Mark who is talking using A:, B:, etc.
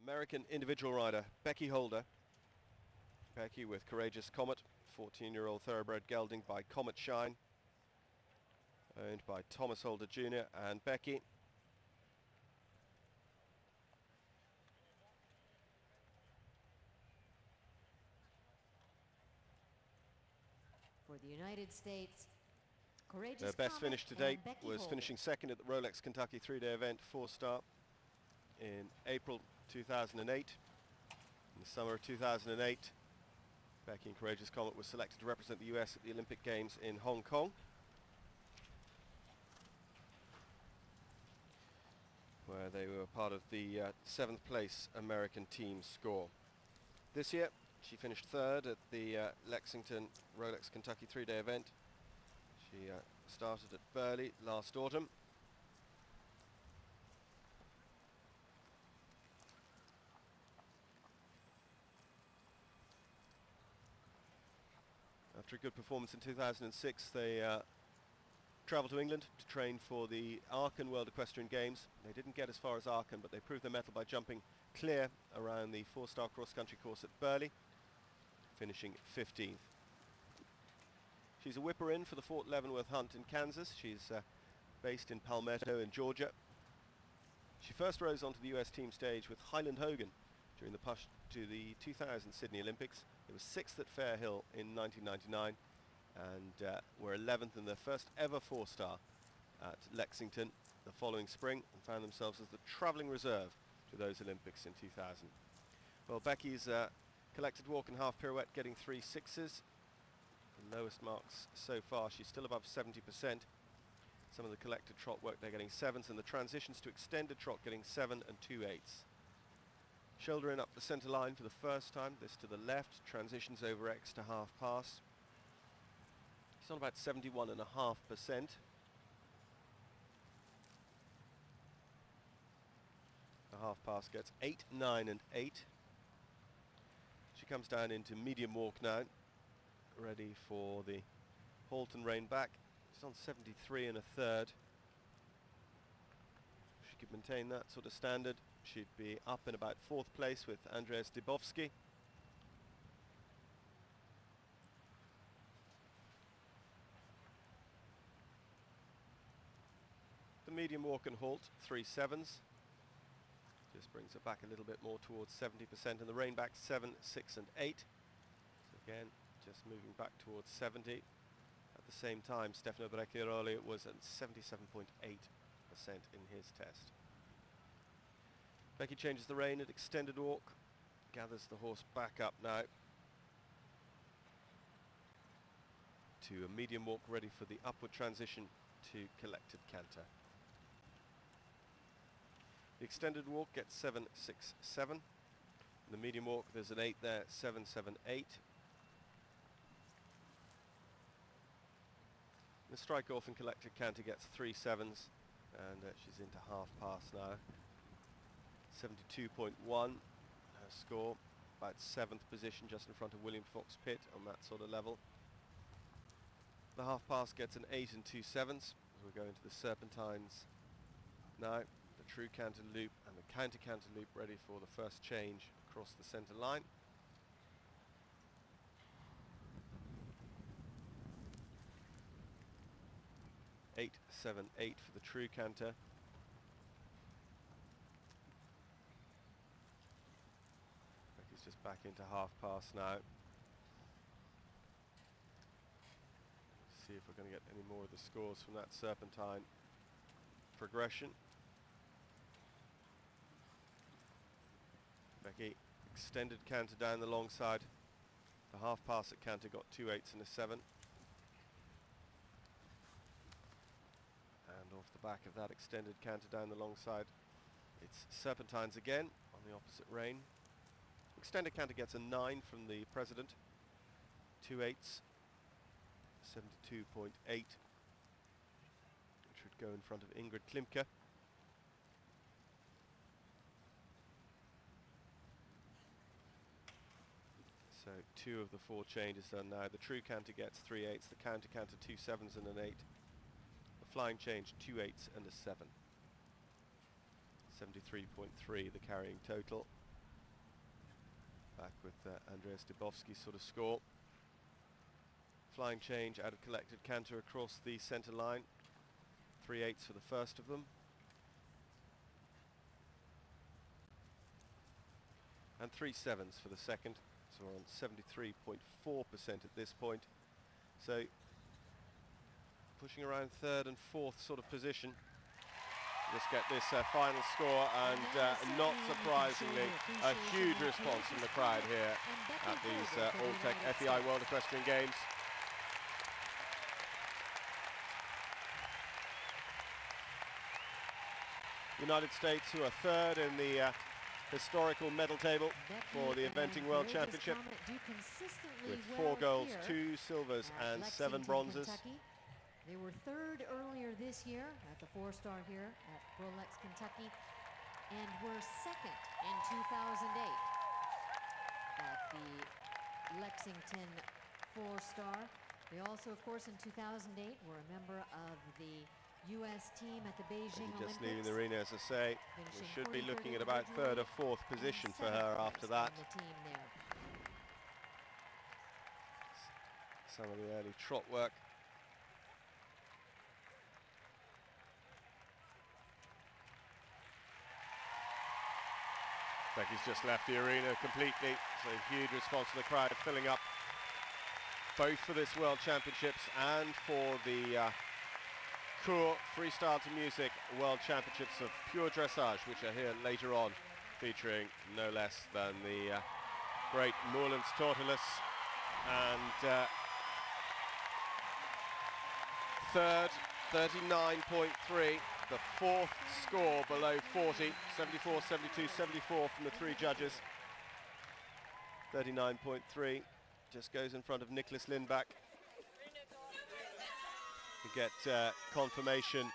A: American individual rider Becky Holder. Becky with Courageous Comet, 14-year-old thoroughbred gelding by Comet Shine, owned by Thomas Holder Jr. and Becky.
B: For the United States, Courageous
A: Their best
B: Comet
A: finish to date was
B: Holder.
A: finishing second at the Rolex Kentucky 3-day event, 4-star, in April 2008. In the summer of 2008, Becky and Courageous Comet was selected to represent the US at the Olympic Games in Hong Kong, where they were part of the 7th place American team score. This year, she finished third at the Lexington Rolex Kentucky 3-day event. She started at Burghley last autumn. After a good performance in 2006, they travelled to England to train for the Aachen World Equestrian Games. They didn't get as far as Aachen, but they proved their mettle by jumping clear around the 4-star cross-country course at Burghley, finishing 15th. She's a whipper in for the Fort Leavenworth Hunt in Kansas. She's based in Palmetto in Georgia. She first rose onto the US team stage with Highland Hogan during the push to the 2000 Sydney Olympics. It was 6th at Fair Hill in 1999 and were 11th in their first ever 4-star at Lexington the following spring, and found themselves as the travelling reserve to those Olympics in 2000. Well, Becky's collected walk and half pirouette getting 3 6s. The lowest marks so far. She's still above 70%. Some of the collected trot work they're getting 7s, and the transitions to extended trot getting 7 and 2 8s. Shoulder in up the centre line for the first time, this to the left, transitions over X to half pass. He's on about 71.5%. The half pass gets 8, 9 and 8. She comes down into medium walk now, ready for the halt and rein back. She's on 73 1/3. If she could maintain that sort of standard, she'd be up in about 4th place with Andreas Dybowski. The medium walk and halt, 3 7s. Just brings her back a little bit more towards 70%, and the rein back 7, 6 and 8. So again, just moving back towards 70. At the same time, Stefano Brecchiaroli was at 77.8% in his test. Becky changes the rein at extended walk, gathers the horse back up now to a medium walk, ready for the upward transition to collected canter. The extended walk gets 7, 6, 7. In the medium walk there's an 8 there, 7, 7, 8. The strike off and collected canter gets 3 7s, and she's into half pass now. 72.1 her score, about 7th position, just in front of William Fox Pitt on that sort of level. The half pass gets an 8 and 2 7s as we go into the serpentines now. The true canter loop and the counter canter loop ready for the first change across the centre line. Eight, 7, 8 for the true canter. Becky's just back into half pass now. See if we're going to get any more of the scores from that serpentine progression. Becky extended canter down the long side. The half pass at canter got 2 8s and a 7. And off the back of that extended canter down the long side, it's serpentines again on the opposite rein. Extended canter gets a 9 from the president. 2 8s, 72.8, which would go in front of Ingrid Klimke. So 2 of the 4 changes done now. The true canter gets 3 8s, the counter canter 2 7s and an 8. The flying change 2 8s and a 7. 73.3 the carrying total. back with Andreas Dubovski's sort of score. Flying change out of collected canter across the centre line. 3/8 for the first of them. And 3/7 for the second. So we're on 73.4% at this point. So pushing around third and fourth sort of position. Just get this final score, and not surprisingly, a huge response from the crowd here at these All-Tech FEI World Equestrian Games. United States, who are third in the historical medal table for the Eventing World Championship, with 4 golds, 2 silvers and 7 bronzes.
B: Kentucky. They were third earlier this year at the 4-star here at Rolex, Kentucky, and were second in 2008 at the Lexington 4-star. They also, of course, in 2008 were a member of the U.S. team at the Beijing Olympics.
A: Just leaving the arena, as I say, we should be looking at about third or fourth position for her after that.
B: The team there.
A: Some of the early trot work. Becky's just left the arena completely, so huge response from the crowd, filling up both for this World Championships and for the Cours Freestyle to Music World Championships of Pure Dressage, which are here later on, featuring no less than the great Moorlands Tortoise and third, 39.3. The fourth score below 40, 74, 72, 74 from the 3 judges. 39.3 just goes in front of Nicholas Lindback. We get confirmation